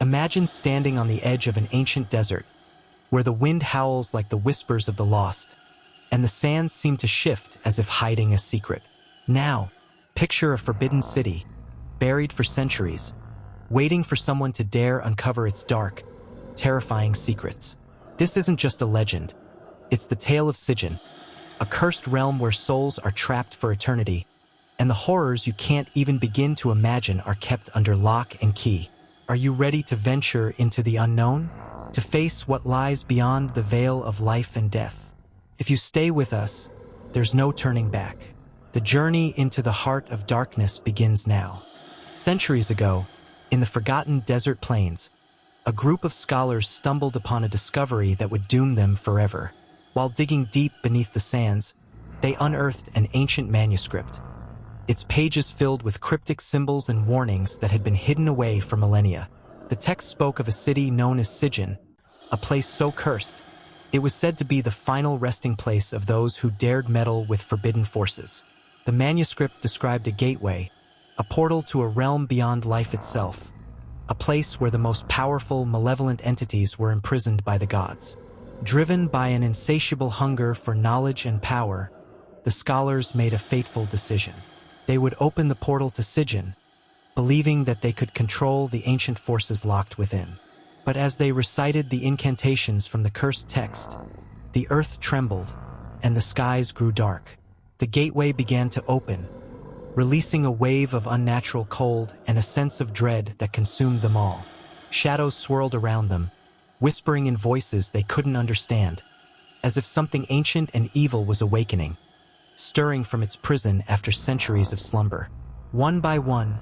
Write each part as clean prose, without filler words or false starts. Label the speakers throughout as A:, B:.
A: Imagine standing on the edge of an ancient desert, where the wind howls like the whispers of the lost, and the sands seem to shift as if hiding a secret. Now, picture a forbidden city, buried for centuries, waiting for someone to dare uncover its dark, terrifying secrets. This isn't just a legend. It's the tale of Sijjin, a cursed realm where souls are trapped for eternity, and the horrors you can't even begin to imagine are kept under lock and key. Are you ready to venture into the unknown? To face what lies beyond the veil of life and death? If you stay with us, there's no turning back. The journey into the heart of darkness begins now. Centuries ago, in the forgotten desert plains, a group of scholars stumbled upon a discovery that would doom them forever. While digging deep beneath the sands, they unearthed an ancient manuscript, its pages filled with cryptic symbols and warnings that had been hidden away for millennia. The text spoke of a city known as Sijjin, a place so cursed, it was said to be the final resting place of those who dared meddle with forbidden forces. The manuscript described a gateway, a portal to a realm beyond life itself, a place where the most powerful, malevolent entities were imprisoned by the gods. Driven by an insatiable hunger for knowledge and power, the scholars made a fateful decision. They would open the portal to Sijjin, believing that they could control the ancient forces locked within. But as they recited the incantations from the cursed text, the earth trembled and the skies grew dark. The gateway began to open, releasing a wave of unnatural cold and a sense of dread that consumed them all. Shadows swirled around them, whispering in voices they couldn't understand, as if something ancient and evil was awakening, stirring from its prison after centuries of slumber. One by one,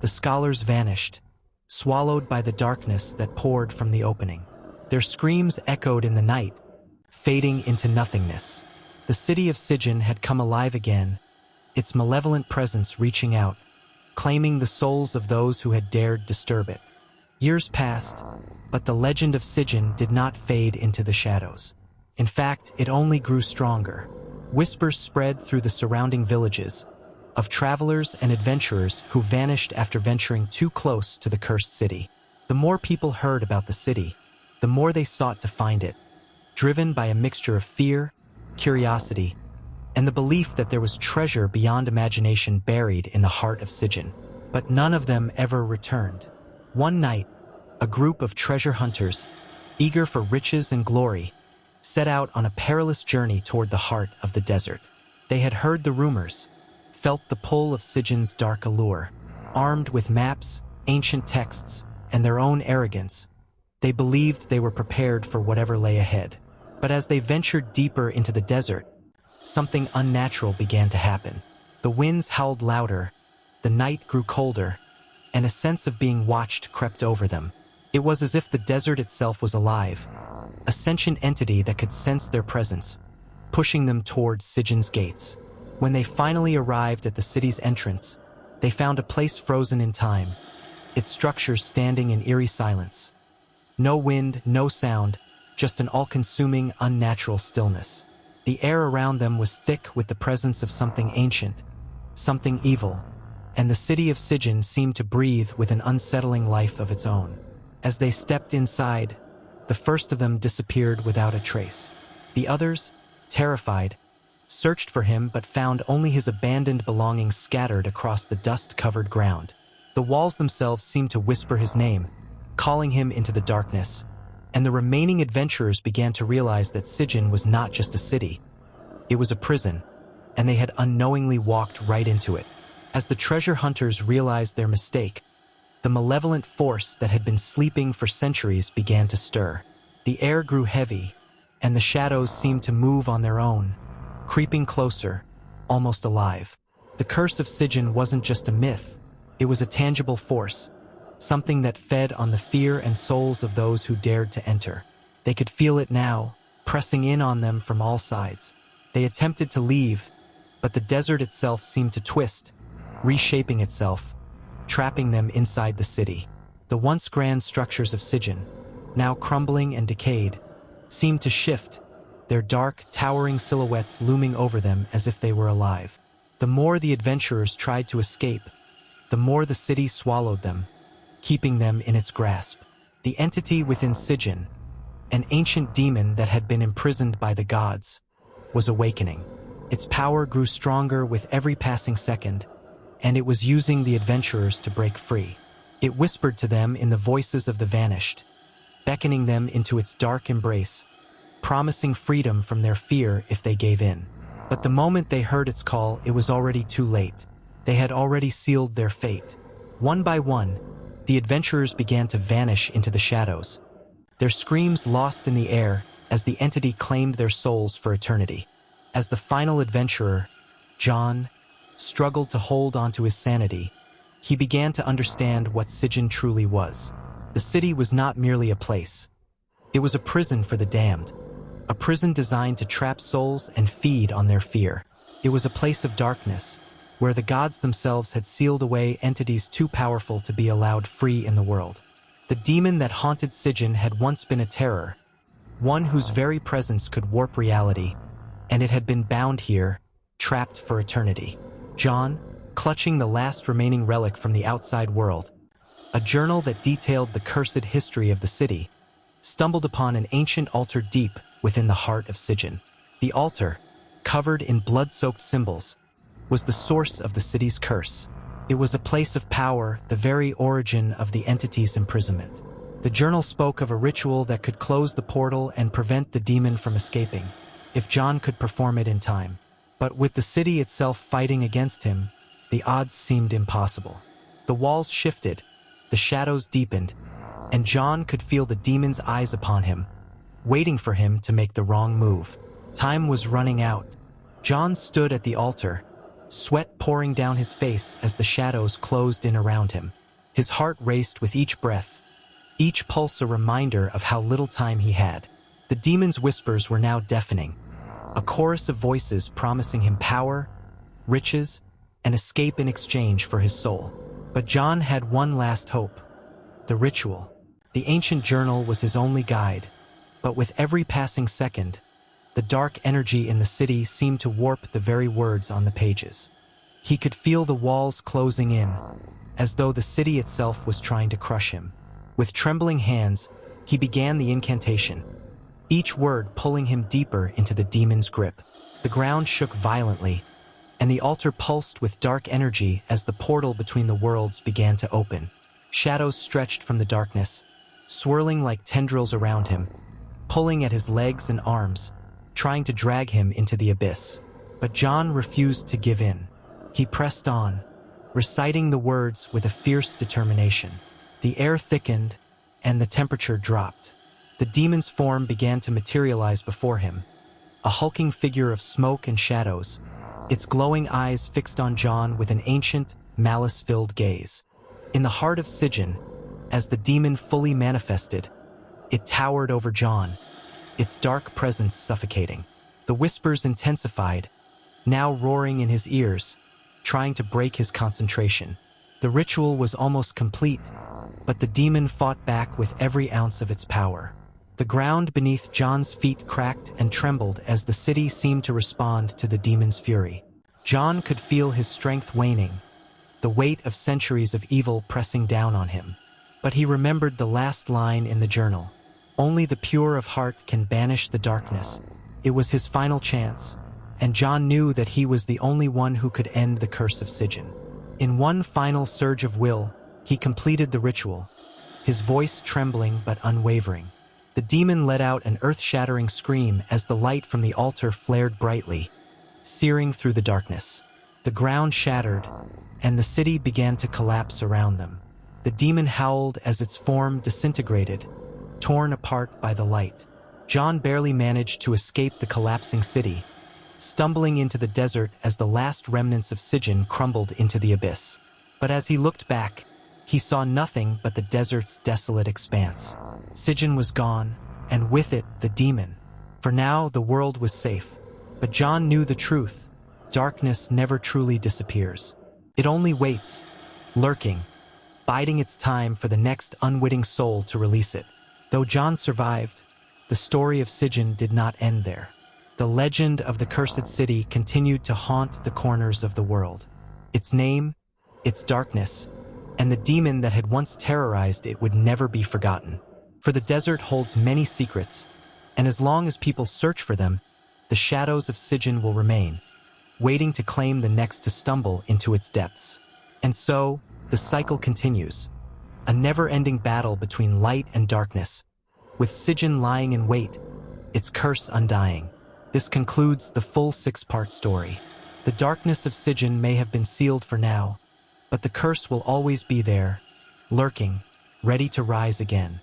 A: the scholars vanished, swallowed by the darkness that poured from the opening. Their screams echoed in the night, fading into nothingness. The city of Sijjin had come alive again, its malevolent presence reaching out, claiming the souls of those who had dared disturb it. Years passed, but the legend of Sijjin did not fade into the shadows. In fact, it only grew stronger. Whispers spread through the surrounding villages, of travelers and adventurers who vanished after venturing too close to the cursed city. The more people heard about the city, the more they sought to find it, driven by a mixture of fear, curiosity, and the belief that there was treasure beyond imagination buried in the heart of Sijjin. But none of them ever returned. One night, a group of treasure hunters, eager for riches and glory, set out on a perilous journey toward the heart of the desert. They had heard the rumors, felt the pull of Sijjin's dark allure. Armed with maps, ancient texts, and their own arrogance, they believed they were prepared for whatever lay ahead. But as they ventured deeper into the desert, something unnatural began to happen. The winds howled louder, the night grew colder, and a sense of being watched crept over them. It was as if the desert itself was alive, a sentient entity that could sense their presence, pushing them towards Sijjin's gates. When they finally arrived at the city's entrance, they found a place frozen in time, its structures standing in eerie silence. No wind, no sound, just an all-consuming, unnatural stillness. The air around them was thick with the presence of something ancient, something evil, and the city of Sijjin seemed to breathe with an unsettling life of its own. As they stepped inside, the first of them disappeared without a trace. The others, terrified, searched for him but found only his abandoned belongings scattered across the dust-covered ground. The walls themselves seemed to whisper his name, calling him into the darkness, and the remaining adventurers began to realize that Sijjin was not just a city. It was a prison, and they had unknowingly walked right into it. As the treasure hunters realized their mistake, the malevolent force that had been sleeping for centuries began to stir. The air grew heavy, and the shadows seemed to move on their own, creeping closer, almost alive. The curse of Sijjin wasn't just a myth, it was a tangible force, something that fed on the fear and souls of those who dared to enter. They could feel it now, pressing in on them from all sides. They attempted to leave, but the desert itself seemed to twist, reshaping itself, trapping them inside the city. The once grand structures of Sijjin, now crumbling and decayed, seemed to shift, their dark, towering silhouettes looming over them as if they were alive. The more the adventurers tried to escape, the more the city swallowed them, keeping them in its grasp. The entity within Sijjin, an ancient demon that had been imprisoned by the gods, was awakening. Its power grew stronger with every passing second, and it was using the adventurers to break free. It whispered to them in the voices of the vanished, beckoning them into its dark embrace, promising freedom from their fear if they gave in. But the moment they heard its call, it was already too late. They had already sealed their fate. One by one, the adventurers began to vanish into the shadows, their screams lost in the air as the entity claimed their souls for eternity. As the final adventurer, John, struggled to hold onto his sanity, he began to understand what Sijjin truly was. The city was not merely a place. It was a prison for the damned, a prison designed to trap souls and feed on their fear. It was a place of darkness, where the gods themselves had sealed away entities too powerful to be allowed free in the world. The demon that haunted Sijjin had once been a terror, one whose very presence could warp reality, and it had been bound here, trapped for eternity. John, clutching the last remaining relic from the outside world, a journal that detailed the cursed history of the city, stumbled upon an ancient altar deep within the heart of Sijjin. The altar, covered in blood-soaked symbols, was the source of the city's curse. It was a place of power, the very origin of the entity's imprisonment. The journal spoke of a ritual that could close the portal and prevent the demon from escaping, if John could perform it in time. But with the city itself fighting against him, the odds seemed impossible. The walls shifted, the shadows deepened, and John could feel the demon's eyes upon him, waiting for him to make the wrong move. Time was running out. John stood at the altar, sweat pouring down his face as the shadows closed in around him. His heart raced with each breath, each pulse a reminder of how little time he had. The demon's whispers were now deafening, a chorus of voices promising him power, riches, and escape in exchange for his soul. But John had one last hope: the ritual. The ancient journal was his only guide, but with every passing second, the dark energy in the city seemed to warp the very words on the pages. He could feel the walls closing in, as though the city itself was trying to crush him. With trembling hands, he began the incantation, each word pulling him deeper into the demon's grip. The ground shook violently, and the altar pulsed with dark energy as the portal between the worlds began to open. Shadows stretched from the darkness, swirling like tendrils around him, pulling at his legs and arms, trying to drag him into the abyss. But John refused to give in. He pressed on, reciting the words with a fierce determination. The air thickened, and the temperature dropped. The demon's form began to materialize before him, a hulking figure of smoke and shadows, its glowing eyes fixed on John with an ancient, malice-filled gaze. In the heart of Sijjin, as the demon fully manifested, it towered over John, its dark presence suffocating. The whispers intensified, now roaring in his ears, trying to break his concentration. The ritual was almost complete, but the demon fought back with every ounce of its power. The ground beneath John's feet cracked and trembled as the city seemed to respond to the demon's fury. John could feel his strength waning, the weight of centuries of evil pressing down on him. But he remembered the last line in the journal: "Only the pure of heart can banish the darkness." It was his final chance, and John knew that he was the only one who could end the curse of Sijjin. In one final surge of will, he completed the ritual, his voice trembling but unwavering. The demon let out an earth-shattering scream as the light from the altar flared brightly, searing through the darkness. The ground shattered, and the city began to collapse around them. The demon howled as its form disintegrated, torn apart by the light. John barely managed to escape the collapsing city, stumbling into the desert as the last remnants of Sijjin crumbled into the abyss. But as he looked back, he saw nothing but the desert's desolate expanse. Sijjin was gone, and with it, the demon. For now, the world was safe. But John knew the truth: darkness never truly disappears. It only waits, lurking, biding its time for the next unwitting soul to release it. Though John survived, the story of Sijjin did not end there. The legend of the cursed city continued to haunt the corners of the world. Its name, its darkness, and the demon that had once terrorized it would never be forgotten. For the desert holds many secrets, and as long as people search for them, the shadows of Sijjin will remain, waiting to claim the next to stumble into its depths. And so, the cycle continues, a never-ending battle between light and darkness, with Sijjin lying in wait, its curse undying. This concludes the full 6-part story. The darkness of Sijjin may have been sealed for now, but the curse will always be there, lurking, ready to rise again.